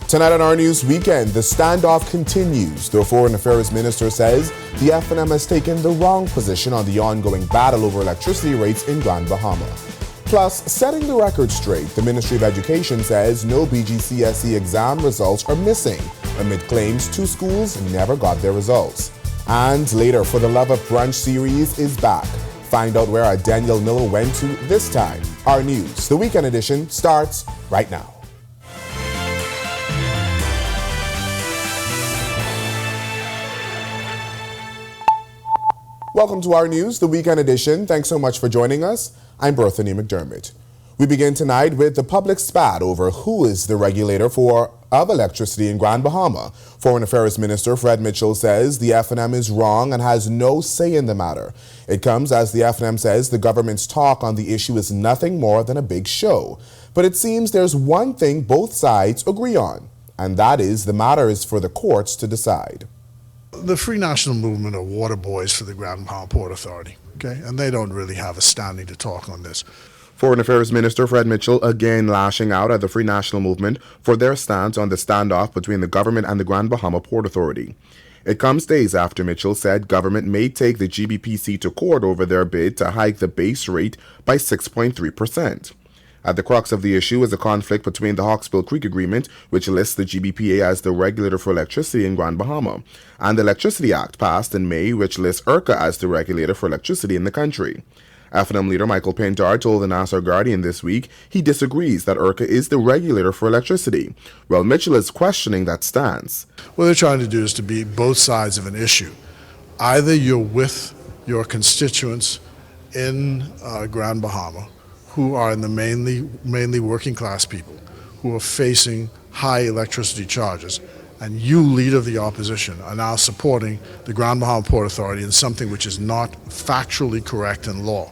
Tonight on our news weekend, the standoff continues. The Foreign Affairs Minister says the F&M has taken the wrong position on the ongoing battle over electricity rates in Grand Bahama. Plus, setting the record straight, the Ministry of Education says no BGCSE exam results are missing amid claims two schools never got their results. And later, for the Love of Brunch series is back. Find out where our Daniel Miller went to this time. Our news, the weekend edition, starts right now. Welcome to our news, the weekend edition. Thanks so much for joining us. I'm Berthany McDermott. We begin tonight with the public spat over who is the regulator of electricity in Grand Bahama. Foreign Affairs Minister Fred Mitchell says the F&M is wrong and has no say in the matter. It comes as the F&M says the government's talk on the issue is nothing more than a big show. But it seems there's one thing both sides agree on, and that is the matter is for the courts to decide. The Free National Movement are water boys for the Grand Bahama Port Authority, okay? And they don't really have a standing to talk on this. Foreign Affairs Minister Fred Mitchell again lashing out at the Free National Movement for their stance on the standoff between the government and the Grand Bahama Port Authority. It comes days after Mitchell said government may take the GBPC to court over their bid to hike the base rate by 6.3%. At the crux of the issue is a conflict between the Hawksbill Creek Agreement, which lists the GBPA as the regulator for electricity in Grand Bahama, and the Electricity Act passed in May, which lists ERCA as the regulator for electricity in the country. F&M leader Michael Pintard told the Nassau Guardian this week he disagrees that ERCA is the regulator for electricity. Well, Mitchell is questioning that stance. What they're trying to do is to be both sides of an issue. Either you're with your constituents in Grand Bahama, who are in the mainly working class people, who are facing high electricity charges, and you, leader of the opposition, are now supporting the Grand Bahama Port Authority in something which is not factually correct in law.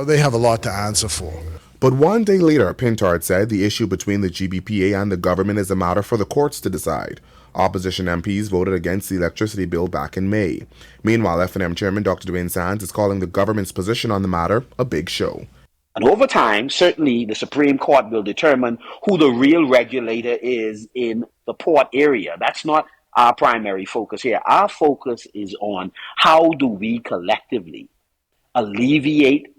They have a lot to answer for. But one day later, Pintard said the issue between the GBPA and the government is a matter for the courts to decide. Opposition MPs voted against the electricity bill back in May. Meanwhile, F&M Chairman Dr. Dwayne Sands is calling the government's position on the matter a big show. And over time, certainly the Supreme Court will determine who the real regulator is in the port area. That's not our primary focus here. Our focus is on how do we collectively alleviate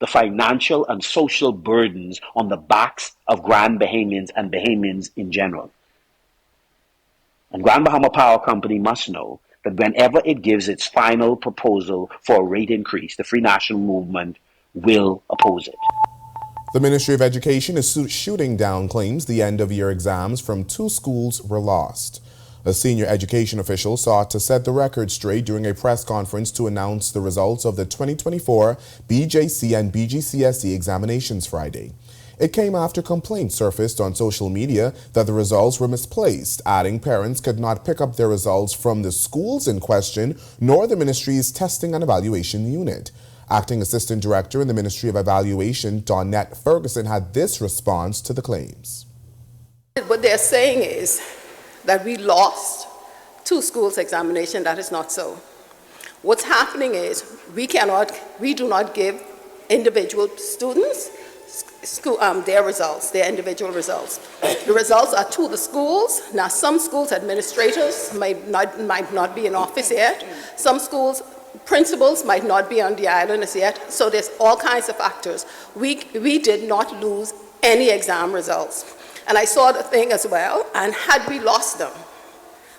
the financial and social burdens on the backs of Grand Bahamians and Bahamians in general. And Grand Bahama Power Company must know that whenever it gives its final proposal for a rate increase, the Free National Movement will oppose it. The Ministry of Education is shooting down claims the end-of-year exams from two schools were lost. A senior education official sought to set the record straight during a press conference to announce the results of the 2024 BJC and BGCSE examinations Friday. It came after complaints surfaced on social media that the results were misplaced, adding parents could not pick up their results from the schools in question nor the ministry's testing and evaluation unit. Acting Assistant Director in the Ministry of Evaluation, Dawnette Ferguson, had this response to the claims. What they're saying is that we lost two schools' examination. That is not so. What's happening is we do not give individual students their results, their individual results. The results are to the schools. Now, some schools' administrators might not be in office yet. Some schools' principals might not be on the island as yet, so there's all kinds of factors. We did not lose any exam results. And I saw the thing as well, and had we lost them,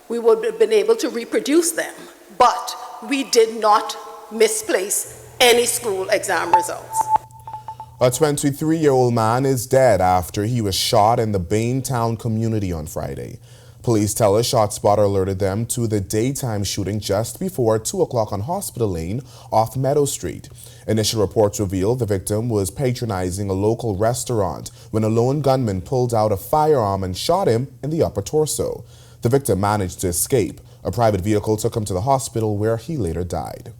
we would have been able to reproduce them. But we did not misplace any school exam results. A 23-year-old man is dead after he was shot in the Baintown community on Friday. Police tell us ShotSpotter alerted them to the daytime shooting just before 2 o'clock on Hospital Lane off Meadow Street. Initial reports revealed the victim was patronizing a local restaurant when a lone gunman pulled out a firearm and shot him in the upper torso. The victim managed to escape. A private vehicle took him to the hospital where he later died.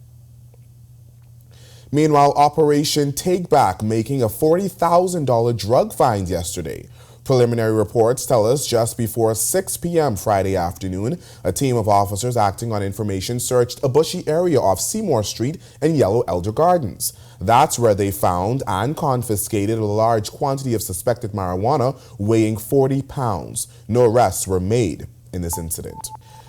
Meanwhile, Operation Take Back making a $40,000 drug find yesterday. Preliminary reports tell us just before 6 p.m. Friday afternoon, a team of officers acting on information searched a bushy area off Seymour Street and Yellow Elder Gardens. That's where they found and confiscated a large quantity of suspected marijuana weighing 40 pounds. No arrests were made in this incident.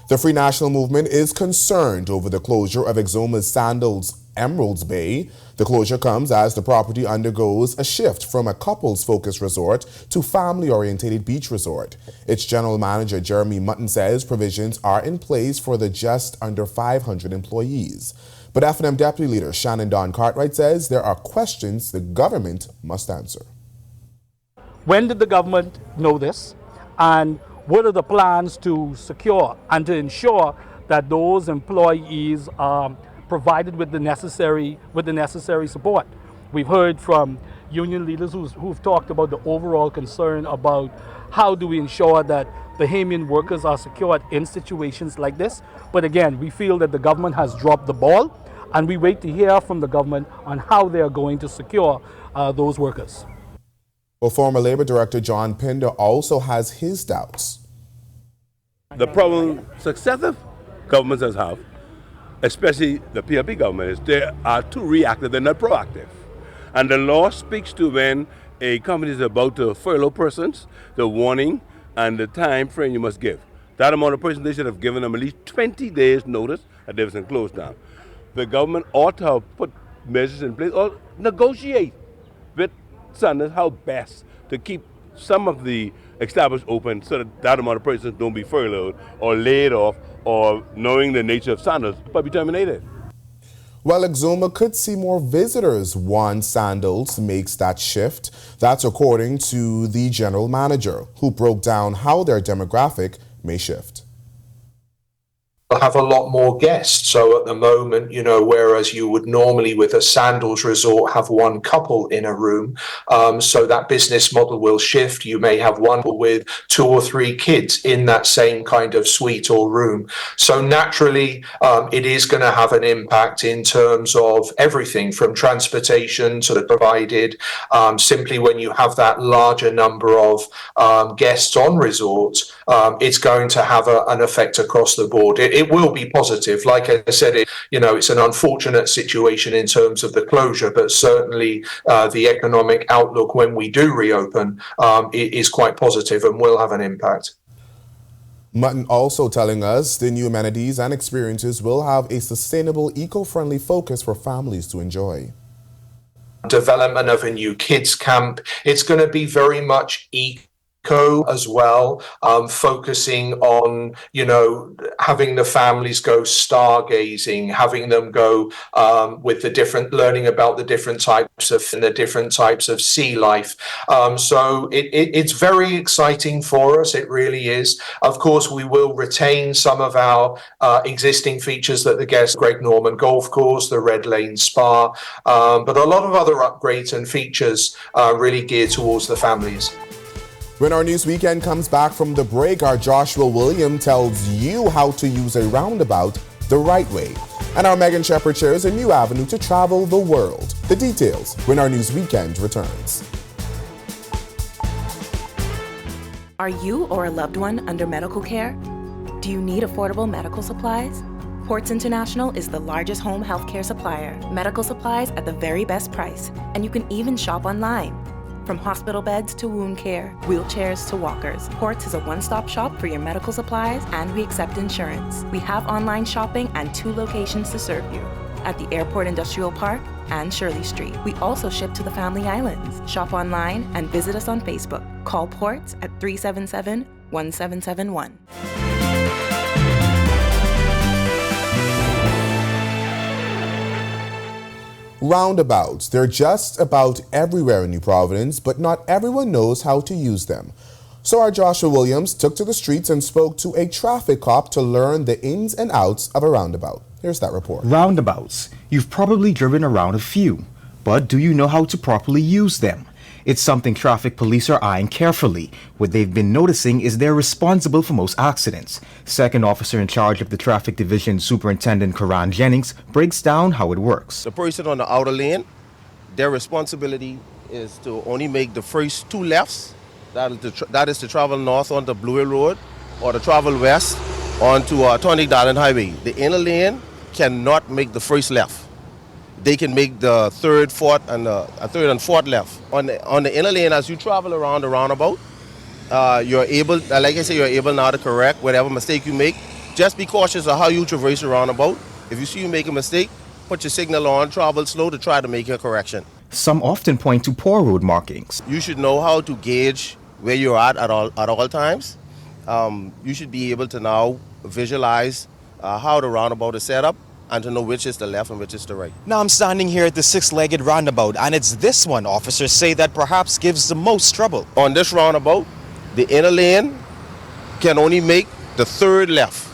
The Free National Movement is concerned over the closure of Exuma's Sandals Emeralds Bay. The closure comes as the property undergoes a shift from a couples-focused resort to family-oriented beach resort. Its general manager, Jeremy Mutton, says provisions are in place for the just under 500 employees. But F&M Deputy Leader Shannon Don Cartwright says there are questions the government must answer. When did the government know this? And what are the plans to secure and to ensure that those employees are provided with the necessary support? We've heard from union leaders who've talked about the overall concern about how do we ensure that Bahamian workers are secured in situations like this. But again, we feel that the government has dropped the ball, and we wait to hear from the government on how they are going to secure those workers. Well, former Labor Director John Pinder also has his doubts. The problem successive governments have, especially the PLP government, is they are too reactive, they're not proactive. And the law speaks to when a company is about to furlough persons, the warning and the time frame you must give. That amount of persons, they should have given them at least 20 days notice that they was closed down. The government ought to have put measures in place or negotiate with Sandals how best to keep some of the establishments open so that amount of persons don't be furloughed or laid off or, knowing the nature of Sandals, but be terminated. Well, Exuma could see more visitors once Sandals makes that shift. That's according to the general manager, who broke down how their demographic may shift. Have a lot more guests. So at the moment, whereas you would normally with a Sandals resort have one couple in a room, so that business model will shift. You may have one with 2 or 3 kids in that same kind of suite or room. So naturally, it is going to have an impact in terms of everything from transportation to the provided. Simply when you have that larger number of guests on resorts, it's going to have an effect across the board. It will be positive. Like I said, it's an unfortunate situation in terms of the closure, but certainly the economic outlook when we do reopen is quite positive and will have an impact. Mutton also telling us the new amenities and experiences will have a sustainable, eco-friendly focus for families to enjoy. Development of a new kids camp. It's going to be very much as well, focusing on, having the families go stargazing, having them go learning about the different types of sea life. So it's very exciting for us. It really is. Of course, we will retain some of our existing features that the guests, Greg Norman Golf Course, the Red Lane Spa, but a lot of other upgrades and features really geared towards the families. When our news weekend comes back from the break, our Joshua William tells you how to use a roundabout the right way. And our Megan Shepherd shares a new avenue to travel the world. The details when our news weekend returns. Are you or a loved one under medical care? Do you need affordable medical supplies? Ports International is the largest home healthcare supplier. Medical supplies at the very best price, and you can even shop online. From hospital beds to wound care, wheelchairs to walkers, Ports is a one-stop shop for your medical supplies, and we accept insurance. We have online shopping and 2 locations to serve you, at the Airport Industrial Park and Shirley Street. We also ship to the Family Islands. Shop online and visit us on Facebook. Call Ports at 377-1771. Roundabouts. They're just about everywhere in New Providence, but not everyone knows how to use them. So our Joshua Williams took to the streets and spoke to a traffic cop to learn the ins and outs of a roundabout. Here's that report. Roundabouts. You've probably driven around a few, but do you know how to properly use them? It's something traffic police are eyeing carefully. What they've been noticing is they're responsible for most accidents. Second officer in charge of the Traffic Division, Superintendent Karan Jennings, breaks down how it works. The person on the outer lane, their responsibility is to only make the first 2 lefts That is to travel north onto Blue Hill Road or to travel west onto Tonic Darling Highway. The inner lane cannot make the first left. They can make the third, fourth, and third and fourth left. On the inner lane, as you travel around the roundabout, you're able, like I say, you're able now to correct whatever mistake you make. Just be cautious of how you traverse the roundabout. If you see you make a mistake, put your signal on, travel slow to try to make your correction. Some often point to poor road markings. You should know how to gauge where you're at all times. You should be able to now visualize how the roundabout is set up and to know which is the left and which is the right. Now I'm standing here at the six-legged roundabout, and it's this one officers say that perhaps gives the most trouble. On this roundabout, the inner lane can only make the third left.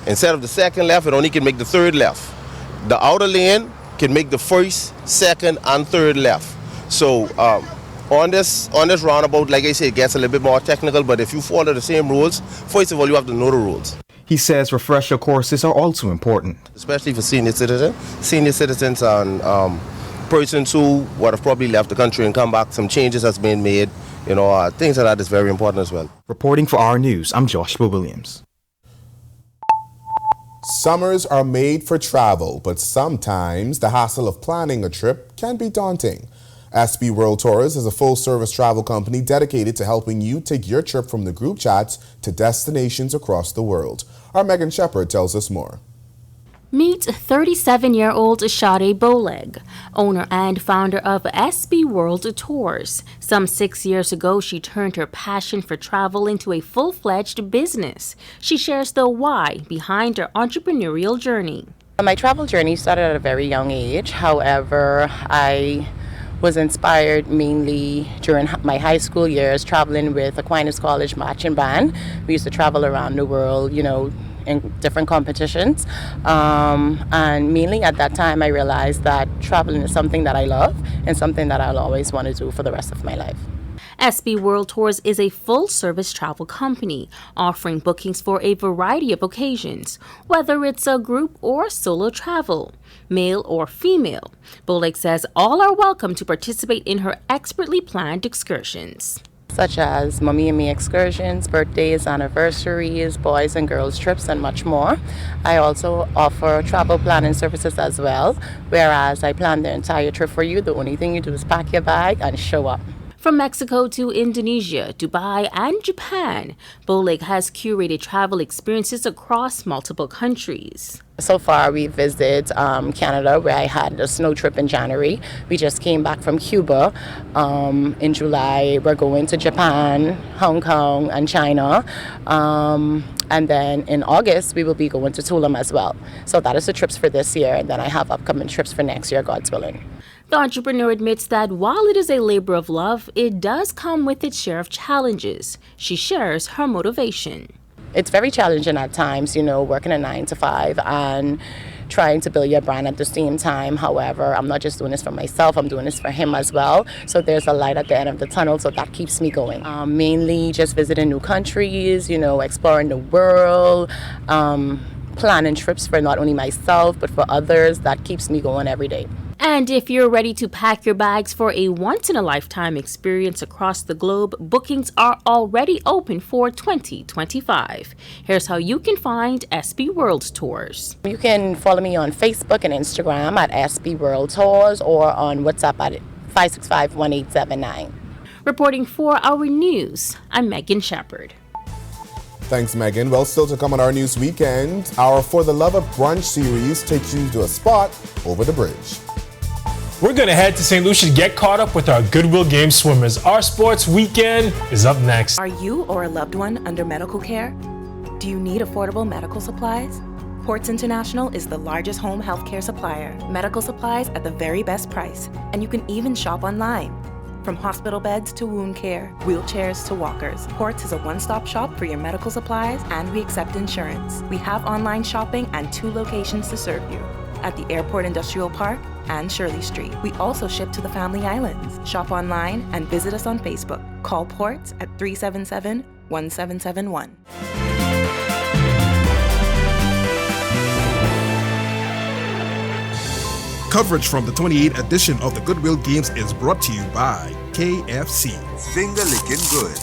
Instead of the second left, it only can make the third left. The outer lane can make the first, second, and third left. So on this roundabout, like I said, it gets a little bit more technical, but if you follow the same rules, first of all, you have to know the rules. He says refresher courses are also important. Especially for senior citizens and persons who would have probably left the country and come back. Some changes has been made. Things like that is very important as well. Reporting for Our News, I'm Joshua Williams. Summers are made for travel, but sometimes the hassle of planning a trip can be daunting. SB World Tours is a full-service travel company dedicated to helping you take your trip from the group chats to destinations across the world. Our Megan Shepard tells us more. Meet 37-year-old Shade Boleg, owner and founder of SB World Tours. Some 6 years ago, she turned her passion for travel into a full-fledged business. She shares the why behind her entrepreneurial journey. My travel journey started at a very young age. However, I was inspired mainly during my high school years traveling with Aquinas College Marching Band. We used to travel around the world, in different competitions. And mainly at that time, I realized that traveling is something that I love and something that I'll always want to do for the rest of my life. SB World Tours is a full-service travel company offering bookings for a variety of occasions, whether it's a group or solo travel, male or female. Boleg says all are welcome to participate in her expertly planned excursions. Such as mommy and me excursions, birthdays, anniversaries, boys and girls trips, and much more. I also offer travel planning services as well, whereas I plan the entire trip for you. The only thing you do is pack your bag and show up. From Mexico to Indonesia, Dubai, and Japan, Boleg has curated travel experiences across multiple countries. So far, we visited Canada, where I had a snow trip in January. We just came back from Cuba. In July, we're going to Japan, Hong Kong, and China. And then in August, we will be going to Tulum as well. So that is the trips for this year. And then I have upcoming trips for next year, God's willing. The entrepreneur admits that while it is a labor of love, it does come with its share of challenges. She shares her motivation. It's very challenging at times, working a 9 to 5 and trying to build your brand at the same time. However, I'm not just doing this for myself, I'm doing this for him as well. So there's a light at the end of the tunnel, so that keeps me going. Mainly just visiting new countries, exploring the world, planning trips for not only myself, but for others. That keeps me going every day. And if you're ready to pack your bags for a once-in-a-lifetime experience across the globe, bookings are already open for 2025. Here's how you can find SB World Tours. You can follow me on Facebook and Instagram at SB World Tours or on WhatsApp at 565-1879. Reporting for Our News, I'm Megan Shepard. Thanks, Megan. Well, still to come on Our News Weekend, our For the Love of Brunch series takes you to a spot over the bridge. We're going to head to St. Lucia to get caught up with our Goodwill Game swimmers. Our sports weekend is up next. Are you or a loved one under medical care? Do you need affordable medical supplies? Ports International is the largest home healthcare supplier. Medical supplies at the very best price. And you can even shop online. From hospital beds to wound care, wheelchairs to walkers, Ports is a one-stop shop for your medical supplies, and we accept insurance. We have online shopping and 2 locations to serve you, at the Airport Industrial Park and Shirley Street. We also ship to the Family Islands. Shop online and visit us on Facebook. Call Ports at 377-1771. Coverage from the 28th edition of the Goodwill Games is brought to you by KFC. Finger licking good.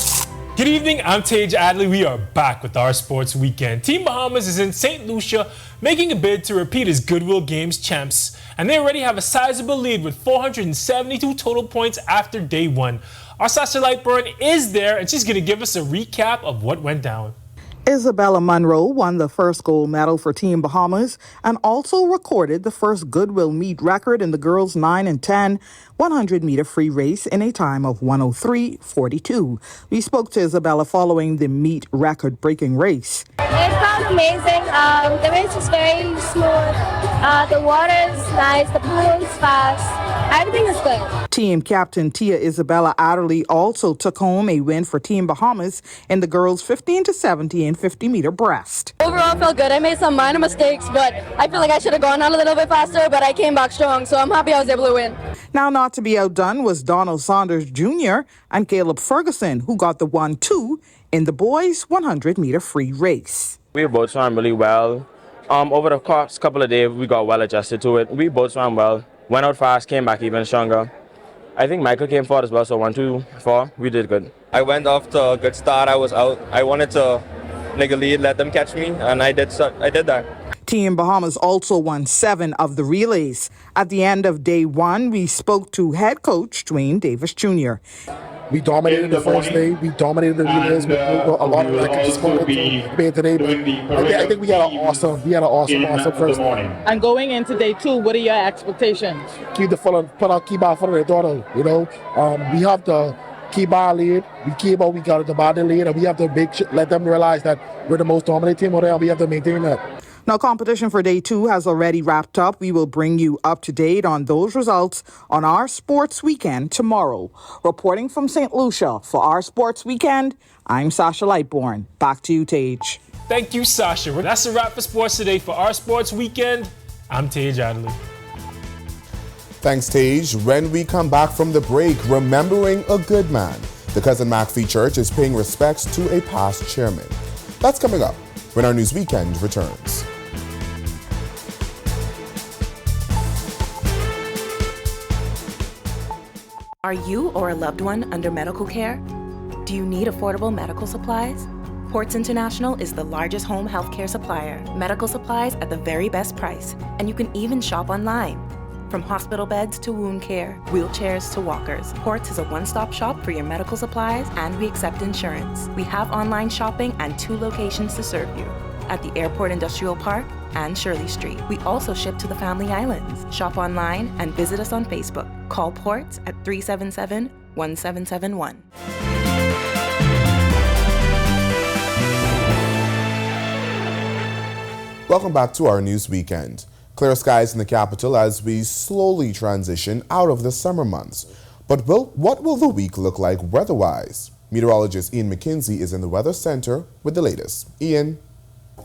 Good evening, I'm Tage Adley. We are back with our sports weekend. Team Bahamas is in St. Lucia making a bid to repeat as Goodwill Games champs. And they already have a sizable lead with 472 total points after day one. Our Sasha Lightburn is there and she's going to give us a recap of what went down. Isabella Monroe won the first gold medal for Team Bahamas and also recorded the first Goodwill meet record in the girls' 9 and 10 100-meter free race in a time of 1:03:42. We spoke to Isabella following the meet record-breaking race. It felt amazing. The race was very smooth. The water is nice. The pool is fast. Everything is good. Team captain Tia Isabella Adderley also took home a win for Team Bahamas in the girls' 15 to 70 and 50-meter breast. Overall, felt good. I made some minor mistakes, but I feel like I should have gone out a little bit faster, but I came back strong, so I'm happy I was able to win. Now, not to be outdone was Donald Saunders Jr. and Caleb Ferguson, who got the 1-2 in the boys' 100-meter free race. We both swam really well. Over the past couple of days, we got well adjusted to it. We both swam well. Went out fast, came back even stronger. I think Michael came forward as well, so 1, 2, 4, we did good. I went off to a good start. I was out. I wanted to make a lead, let them catch me, and I did that. Team Bahamas also won 7 of the relays. At the end of day one, we spoke to head coach Dwayne Davis Jr. We dominated the first day. We dominated the relays with a lot of records today. I think we had an awesome first day. And going into day 2, what are your expectations? Put our key bar in front of the daughter. We have to keep our lead. We got the body lead, and we have to let them realize that we're the most dominant team over there, and we have to maintain that. Now, competition for day 2 has already wrapped up. We will bring you up to date on those results on our sports weekend tomorrow. Reporting from St. Lucia for our sports weekend, I'm Sasha Lightborn. Back to you, Tage. Thank you, Sasha. That's a wrap for sports today. For our sports weekend, I'm Tage Adley. Thanks, Tage. When we come back from the break, remembering a good man. The Cousin McPhee Church is paying respects to a past chairman. That's coming up when our News Weekend returns. Are you or a loved one under medical care? Do you need affordable medical supplies? Ports International is the largest home healthcare supplier. Medical supplies at the very best price, and you can even shop online. From hospital beds to wound care, wheelchairs to walkers, Ports is a one-stop shop for your medical supplies, and we accept insurance. We have online shopping and 2 locations to serve you, at the Airport Industrial Park and Shirley Street. We also ship to the Family Islands. Shop online and visit us on Facebook. Call Ports at 377-1771. Welcome back to our News Weekend. Clear skies in the capital as we slowly transition out of the summer months. But what will the week look like weather-wise? Meteorologist Ian McKinsey is in the Weather Center with the latest. Ian.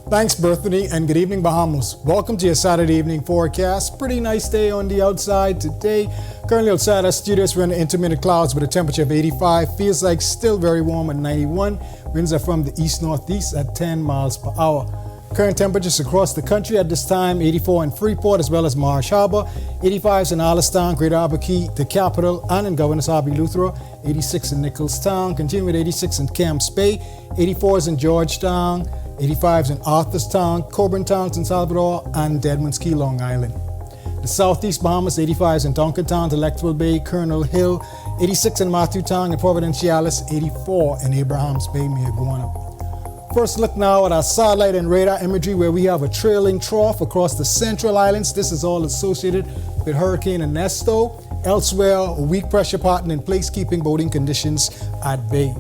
Thanks, Berthany, and good evening, Bahamas. Welcome to your Saturday evening forecast. Pretty nice day on the outside today. Currently outside our studios, we're in intermittent clouds with a temperature of 85. Feels like still very warm at 91. Winds are from the east-northeast at 10 miles per hour. Current temperatures across the country at this time, 84 in Freeport as well as Marsh Harbor, 85s in Allenstown, Greater Albuquerque, the capital, and in Governor's Harvey Lutheran, 86 in Nicholstown, continuing with 86 in Camps Bay, 84s in Georgetown, 85s in Arthurstown, Coburn Towns in Salvador, and Deadman's Key, Long Island. The southeast Bahamas, 85s in Duncantown, Delectable Bay, Colonel Hill, 86 in Matthewtown and Providenciales, 84 in Abrahams Bay, Mayaguana. First look now at our satellite and radar imagery where we have a trailing trough across the central islands. This is all associated with Hurricane Ernesto. Elsewhere, a weak pressure pattern in place keeping boating conditions at bay.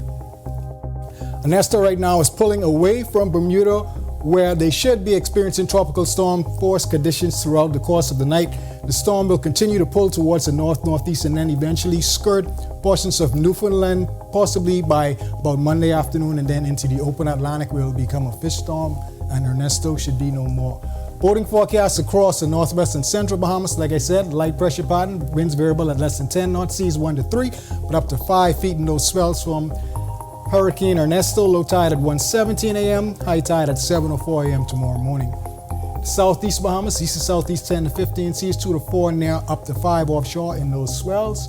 Ernesto right now is pulling away from Bermuda where they should be experiencing tropical storm force conditions throughout the course of the night. The storm will continue to pull towards the north-northeast and then eventually skirt portions of Newfoundland, possibly by about Monday afternoon, and then into the open Atlantic where it will become a fish storm, and Ernesto should be no more. Boating forecasts across the northwest and central Bahamas, like I said, light pressure pattern, winds variable at less than 10 knots, seas 1 to 3, but up to 5 feet in those swells from Hurricane Ernesto. Low tide at 1:17 a.m., high tide at 7:04 a.m. tomorrow morning. Southeast Bahamas, east to southeast 10 to 15, seas 2 to 4 near, up to 5 offshore in those swells.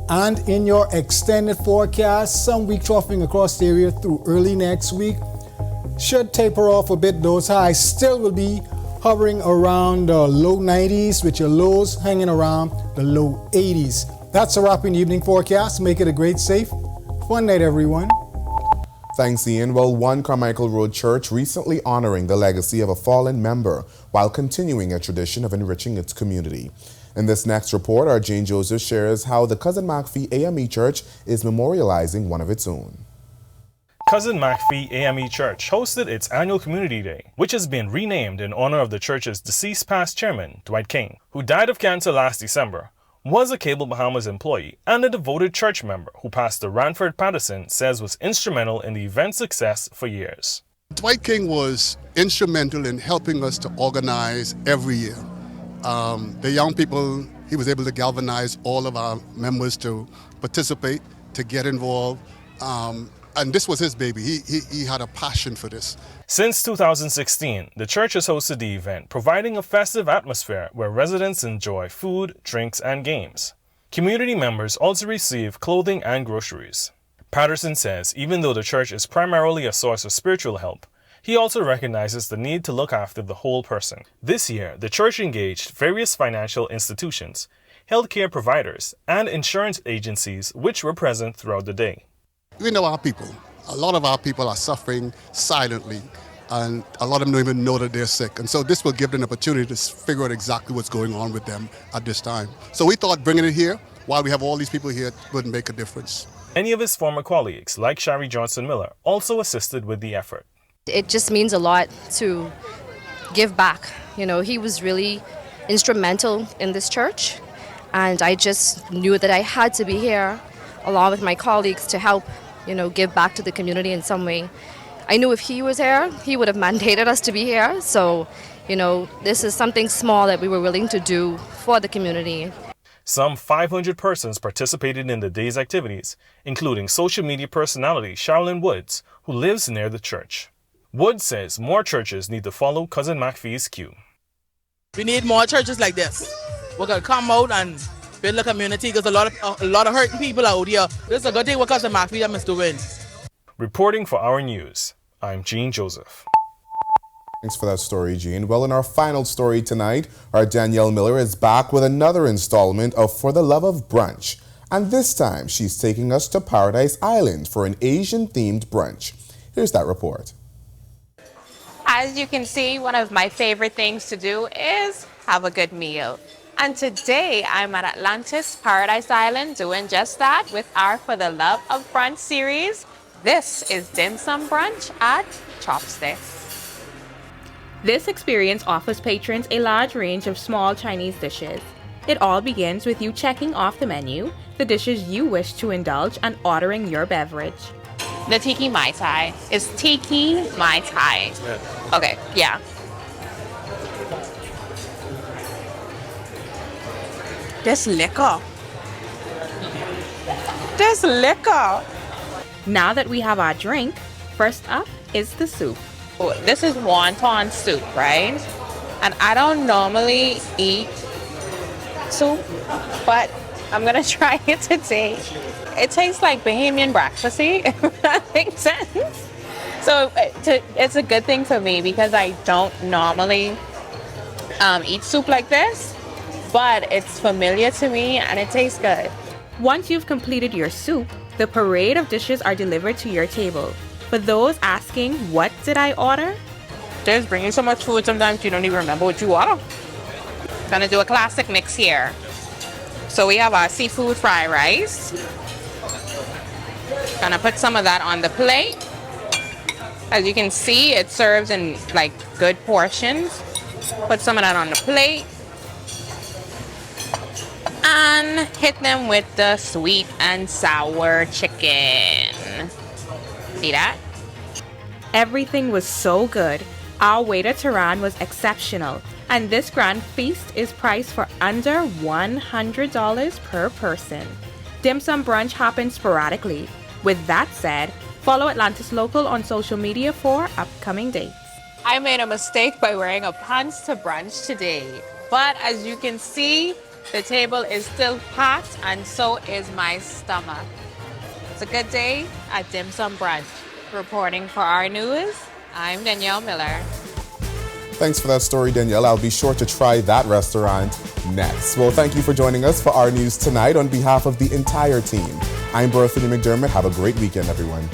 And in your extended forecast, some weak troughing across the area through early next week. Should taper off a bit. Those highs still will be hovering around the low 90s with your lows hanging around the low 80s. That's a wrap in the evening forecast. Make it a great, safe, fun night, everyone. Thanks, Ian. Well, One Carmichael Road Church recently honoring the legacy of a fallen member while continuing a tradition of enriching its community. In this next report, our Jane Joseph shares how the Cousin McPhee AME Church is memorializing one of its own. Cousin McPhee AME Church hosted its annual Community Day, which has been renamed in honor of the church's deceased past chairman, Dwight King, who died of cancer last December, was a Cable Bahamas employee and a devoted church member who Pastor Ranford Patterson says was instrumental in the event's success for years. Dwight King was instrumental in helping us to organize every year. The young people, he was able to galvanize all of our members to participate, to get involved. And this was his baby. He had a passion for this. Since 2016, the church has hosted the event, providing a festive atmosphere where residents enjoy food, drinks, and games. Community members also receive clothing and groceries. Patterson says even though the church is primarily a source of spiritual help, he also recognizes the need to look after the whole person. This year, the church engaged various financial institutions, healthcare providers, and insurance agencies which were present throughout the day. We know our people. A lot of our people are suffering silently, and a lot of them don't even know that they're sick. And so this will give them an opportunity to figure out exactly what's going on with them at this time. So we thought bringing it here, while we have all these people here, would make a difference. Many of his former colleagues, like Shari Johnson Miller, also assisted with the effort. It just means a lot to give back. You know, he was really instrumental in this church, and I just knew that I had to be here along with my colleagues to help, give back to the community in some way. I knew if he was here, he would have mandated us to be here. So, this is something small that we were willing to do for the community. Some 500 persons participated in the day's activities, including social media personality Charlene Woods, who lives near the church. Woods says more churches need to follow Cousin McPhee's cue. We need more churches like this. We're going to come out and build a community because a lot of hurting people out here. This is a good thing what Cousin McPhee is doing. Reporting for Our News, I'm Gene Joseph. Thanks for that story, Gene. Well, in our final story tonight, our Danielle Miller is back with another installment of For the Love of Brunch. And this time, she's taking us to Paradise Island for an Asian-themed brunch. Here's that report. As you can see, one of my favorite things to do is have a good meal. And today, I'm at Atlantis Paradise Island doing just that with our For the Love of Brunch series. This is dim sum brunch at Chopsticks. This experience offers patrons a large range of small Chinese dishes. It all begins with you checking off the menu, the dishes you wish to indulge, and ordering your beverage. The Tiki Mai Tai is Tiki Mai Tai. Okay, yeah. This liquor. This liquor. Now that we have our drink, first up is the soup. This is wonton soup, right? And I don't normally eat soup, but I'm gonna try it today. It tastes like Bahamian breakfasty, if that makes sense. So it's a good thing for me because I don't normally eat soup like this, but it's familiar to me and it tastes good. Once you've completed your soup, the parade of dishes are delivered to your table. For those asking, what did I order? Just bringing so much food, sometimes you don't even remember what you ordered. Gonna do a classic mix here. So we have our seafood fried rice. Gonna put some of that on the plate. As you can see, it serves in like good portions. Put some of that on the plate. And hit them with the sweet and sour chicken. See that? Everything was so good. Our waiter Taran was exceptional, and this grand feast is priced for under $100 per person. Dim sum brunch happens sporadically. With that said, follow Atlantis Local on social media for upcoming dates. I made a mistake by wearing a pants to brunch today, but as you can see, The table is still packed, and so is my stomach. It's a good day at Dim Sum Brunch. Reporting for Our News, I'm Danielle Miller. Thanks for that story, Danielle. I'll be sure to try that restaurant next. Well, thank you for joining us for Our News tonight on behalf of the entire team. I'm Berthany McDermott. Have a great weekend, everyone.